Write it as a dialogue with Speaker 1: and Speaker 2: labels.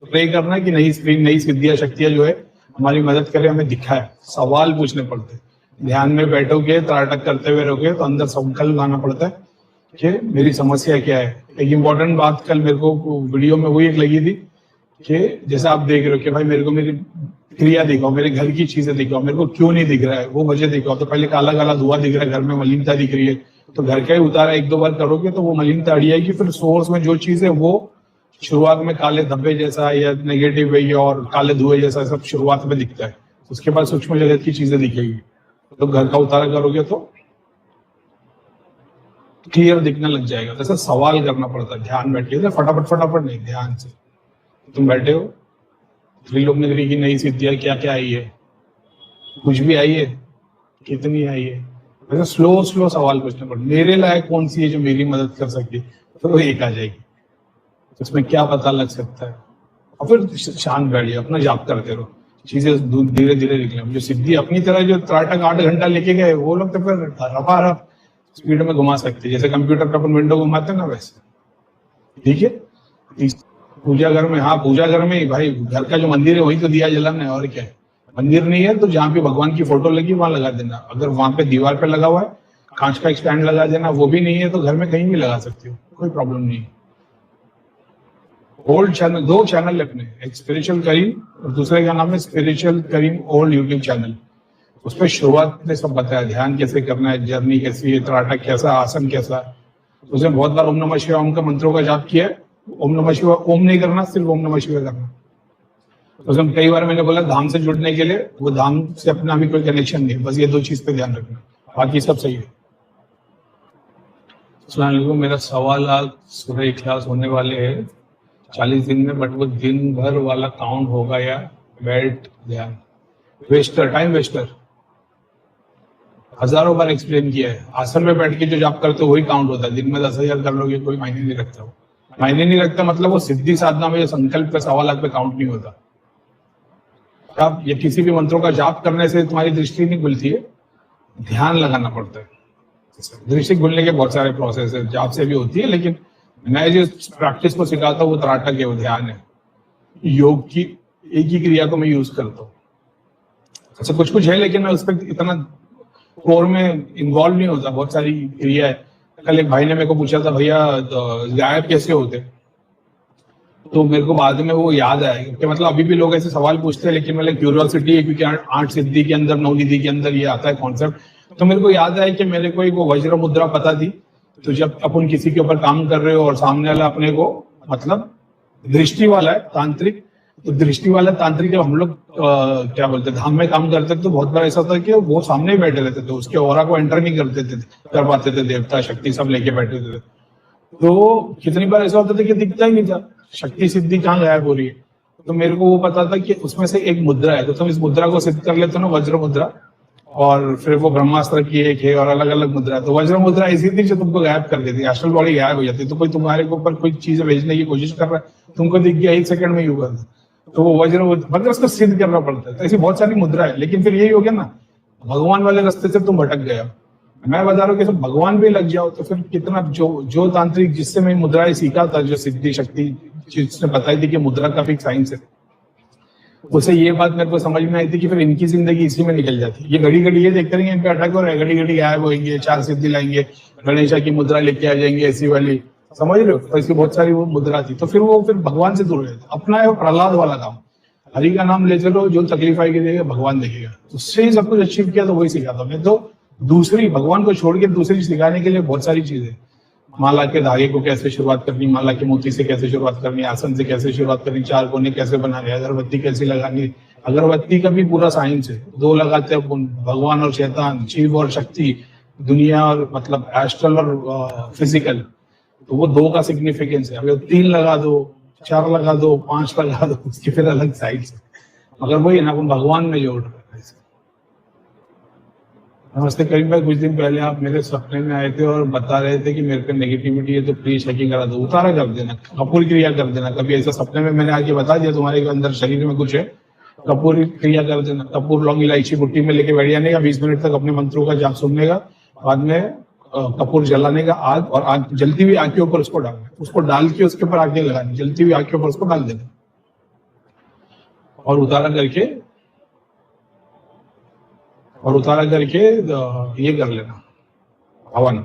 Speaker 1: Pray करना कि नई स्क्रीन, नई सिद्धियां, शक्तियां जो है हमारी मदद करे, हमें दिखाए। सवाल पूछने पड़ते, ध्यान में बैठोगे, त्राटक करते हुए रहोगे तो अंदर संकल्प लाना पड़ता है कि मेरी समस्या क्या है। एक इम्पोर्टेंट बात कल मेरे को वीडियो में वही एक लगी थी कि जैसे आप देख रहे हो कि भाई मेरे को मेरी क्रिया दिखाओ, मेरे घर की चीजें दिखाओ, मेरे को क्यों नहीं दिख रहा है वो वजह दिखाओ। तो पहले काला काला धुआं दिख रहा है, घर में मलिनता दिख रही है, तो घर का ही उतारा एक दो बार करोगे तो वो मलिनता हट जाएगी। फिर सोर्स में जो चीज है वो शुरुआत में काले धब्बे जैसा या नेगेटिव वे और काले धुएं जैसा सब शुरुआत में दिखता है, उसके बाद सूक्ष्म जगत की चीजें दिखेगी। तो घर का उतारा करोगे तो क्लियर दिखने लग जाएगा। जैसे सवाल करना पड़ता है, ध्यान बैठिए, तो फटाफट फटाफट नहीं, ध्यान से। तुम बैठे हो, त्रिलोक नगरी की नई सिद्धियां क्या क्या आई है, कुछ भी आई है, कितनी आई है, वैसे स्लो स्लो सवाल पूछने पड़ते। मेरे लायक कौन सी है जो मेरी मदद कर सकती है, तो वो एक आ जाएगी। उसमें क्या पता लग सकता है, और फिर शांत बैठिए, अपना जाप करते रहो, चीजें धीरे धीरे निकले। जो सिद्धि अपनी तरह जो त्राटक 8 घंटा लेके गए वो लोग तो फिर रफा रफ स्पीड में घुमा सकते, जैसे कंप्यूटर पर अपन विंडो घुमाते हैं ना वैसे। ठीक है, पूजा घर में, हाँ पूजा घर में भाई, घर का जो मंदिर है वही तो दिया जलाना है, और क्या है। मंदिर नहीं है तो जहाँ पे भगवान की फोटो लगी वहां लगा देना। अगर वहां पे दीवार पे लगा हुआ है, कांच का स्टैंड लगा देना। वो भी नहीं है तो घर में कहीं भी लगा सकते हो, कोई प्रॉब्लम नहीं है। ओल्ड चैनल, 2 चैनल है अपने, एक स्पिरिचुअल करीम और दूसरे का नाम है स्पिरिचुअल करीम ओल्ड यूट्यूब चैनल। उस पर शुरुआत में सब बताया, ध्यान कैसे करना है, जर्नी कैसी है, त्राटक कैसा, आसन कैसा। उसने बहुत बार ओम नमः शिवाय, ओम का मंत्रों का जाप किया है। ओम नमः शिवाय ओम नहीं करना, सिर्फ ओम नमः शिवाय करना। उसमें कई बार मैंने बोला धाम से जुड़ने के लिए, वो धाम से अपना भी कोई कनेक्शन नहीं, बस ये 2 चीज पे ध्यान रखना, बाकी सब सही है। अस्सलाम वालेकुम, मेरा 1.25 लाख सूरह इखलास होने वाले हैं 40 दिन में, बट वो दिन भर वाला काउंट होगा या बैठ ध्यान वेस्टर, टाइम वेस्टर। हजारों बार एक्सप्लेन किया है, आसन में बैठ के जो जाप करते हो वही काउंट होता है। दिन में 10,000 कर लोगे कोई मायने नहीं रखता, वो मायने नहीं रखता। मतलब वो सिद्धि साधना में जो संकल्प पे 1.25 लाख पे काउंट नहीं होता। अब ये किसी भी मंत्रों का जाप करने से तुम्हारी दृष्टि नहीं खुलती है, ध्यान लगाना पड़ता है। दृष्टि खुलने के बहुत सारे प्रोसेस है, जाप से भी होती है, लेकिन मैं जो प्रैक्टिस को सिखाता हूँ वो त्राटक है, वो ध्यान है। योग की एक ही क्रिया को मैं यूज करता हूँ। अच्छा कुछ कुछ है, लेकिन मैं उस पर इतना कोर में इन्वॉल्व नहीं होता, बहुत सारी क्रिया है। कल एक भाई ने मेरे को पूछा था, भैया गायब कैसे होते, तो मेरे को बाद में वो याद आया कि मतलब अभी भी लोग ऐसे सवाल पूछते हैं, लेकिन मतलब क्यूरियोसिटी है, क्योंकि 8 सिद्धि के अंदर, 9 निधि के अंदर ये आता है कॉन्सेप्ट। तो मेरे को याद आया कि मेरे को एक वो वज्र मुद्रा पता थी। तो जब अपन किसी के ऊपर काम कर रहे हो और सामने वाला अपने को मतलब दृष्टि वाला है, तांत्रिक, तो दृष्टि वाला तांत्रिक जब हम लोग क्या बोलते हैं धाम में काम करते थे, तो बहुत बार ऐसा होता है कि वो सामने ही बैठे रहते थे, उसके ऑरा को एंटर नहीं कर पाते थे, देवता शक्ति सब लेके बैठे थे। तो कितनी बार ऐसा होता था कि दिखता ही नहीं था, शक्ति सिद्धि कहाँ गायब हो रही है। तो मेरे को वो पता था कि उसमें से एक मुद्रा है, तो तुम इस मुद्रा को सिद्ध कर लेते हो ना, वज्र मुद्रा, और फिर वो ब्रह्मास्त्र की एक है और अलग अलग मुद्रा। तो वज्र मुद्रा ऐसी थी जो तुमको गायब कर देती, एस्ट्रल बॉडी गायब हो जाती। तो कोई तुम्हारे ऊपर कोई चीज भेजने की कोशिश कर रहा है, तुमको दिख गया 1 सेकंड में ही होगा, तो वो वज्र मतलब उसको सिद्ध करना पड़ता है। तो ऐसी बहुत सारी मुद्रा है, लेकिन फिर यही हो गया ना, भगवान वाले रास्ते से तुम भटक गया। मैं बता रहा हूँ कि सब भगवान भी लग जाओ तो फिर कितना, जो तांत्रिक जिससे मैं मुद्राएं सीखा था, जो सिद्धि शक्ति जिसने बताई थी कि मुद्रा का भी साइंस है, उसे ये बात मेरे को समझ में आई थी कि फिर इनकी जिंदगी इसी में निकल जाती। ये घड़ी घड़ी ये देखते रहेंगे, इन पे अटैक हो रहा है, घड़ी घड़ी गायब होंगे, 4 सिद्धि लाएंगे, गणेशा की मुद्रा लेके आ जाएंगे ऐसी वाली, समझ रहे हो। तो इसकी बहुत सारी वो मुद्रा थी, तो फिर वो फिर भगवान से दूर गए। अपना है वो प्रहलाद वाला काम, हरि का नाम ले चलो, जो तकलीफ आएगी देगा भगवान देखेगा, उससे ही सब कुछ अचीव किया। तो वही सिखाता मैं तो, दूसरी भगवान को छोड़ के दूसरी सिखाने के लिए बहुत सारी चीजें। माला के धागे को कैसे शुरुआत करनी, माला के मोती से कैसे शुरुआत करनी, आसन से कैसे शुरुआत करनी, 4 कोने कैसे बनाने, अगरबत्ती कैसे लगानी। अगरबत्ती का भी पूरा साइंस है, 2 लगाते हैं, भगवान और शैतान, शिव और शक्ति, दुनिया और मतलब एस्ट्रल और फिजिकल। तो वो 2 का सिग्निफिकेंस है। अगर 3 लगा दो, 4 लगा दो, 5 लगा दो, उसकी फिर अलग साइज है, मगर वही ना अपन भगवान में जोड़ रहे हैं। नमस्ते करीम भाई, कुछ दिन पहले आप मेरे सपने में आए थे और बता रहे थे कि मेरे पे नेगेटिविटी है तो प्लीज चेकिंग करा दो, उतारा कर देना, कपूर क्रिया कर देना। कभी ऐसा सपने में मैंने आके बता दिया तुम्हारे अंदर शरीर में कुछ है, कपूर क्रिया कर देना। कपूर लौंग इलायची बुट्टी में लेके बैठ जाने का, 20 मिनट तक अपने मंत्रों का जाप सुनने का, बाद में कपूर जलाने का, आग, और आग जलती हुई आग के ऊपर उसको डालना, उसको डाल के उसके ऊपर आग नहीं लगानी, जलती हुई आग के ऊपर उसको डाल देना। और उतारा करके ये कर लेना हवन।